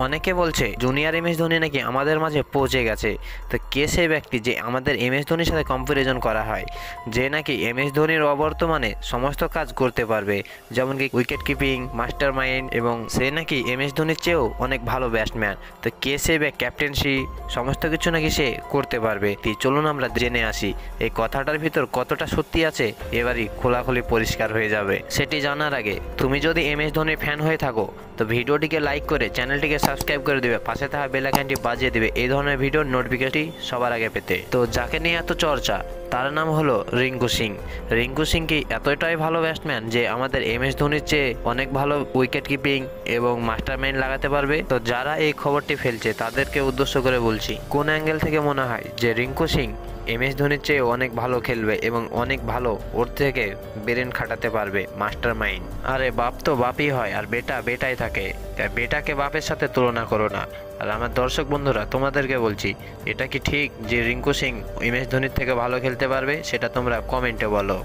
অনেকে বলছে junior M S Dhoni নাকি আমাদের মাঝে পৌঁছে গেছে। তো কে সেই ব্যক্তি যে আমাদের এম এস ধোনির সাথে কম্পারিজন করা হয়, যে নাকি এম এস ধোনির অবর্তমানে সমস্ত কাজ করতে পারবে, যেমন কি উইকেট কিপিং, মাস্টার মাইন্ড, এবং সে নাকি এম এস ধোনির চেয়েও অনেক ভালো ব্যাটসম্যান। তো কে সে ক্যাপ্টেন্সি সমস্ত কিছু নাকি সে করতে পারবে। চলুন আমরা জেনে আসি এই কথাটার ভিতর কতটা সত্যি আছে, এবারই খোলাখুলি পরিষ্কার হয়ে যাবে। সেটি জানার আগে তুমি যদি এম এস ধোনির ফ্যান হয়ে থাকো তো ভিডিওটিকে লাইক করে চ্যানেলটিকে সাবস্ক্রাইব করে দিবে, পাশে থাকা বেল আইকনটি বাজিয়ে দিবে এই ধরনের ভিডিওর নোটিফিকেশনটি সবার আগে পেতে। তো যাকে নিয়ে এত চর্চা তার নাম হলো রিঙ্কু সিং। রিঙ্কু সিং কি এতটাই ভালো ব্যাটসম্যান যে আমাদের এম এস ধোনির চেয়ে অনেক ভালো উইকেট কিপিং এবং মাস্টার মাইন্ড লাগাতে পারবে? তো যারা এই খবরটি ফেলছে তাদেরকে উদ্দেশ্য করে বলছি, কোন অ্যাঙ্গেল থেকে মনে হয় যে রিঙ্কু সিং এম এস ধোনির চেয়ে অনেক ভালো খেলবে এবং অনেক ভালো ওর থেকে ব্রেন খাটাতে পারবে, মাস্টার মাইন্ড? আরে বাপ তো বাপই হয় আর বেটা বেটাই থাকে, তাই বেটাকে বাপের সাথে তুলনা করো না। আর আমার দর্শক বন্ধুরা তোমাদেরকে বলছি, এটা কি ঠিক যে রিঙ্কু সিং এম এস ধোনির থেকে ভালো খেলতে পারবে? সেটা তোমরা কমেন্টে বলো।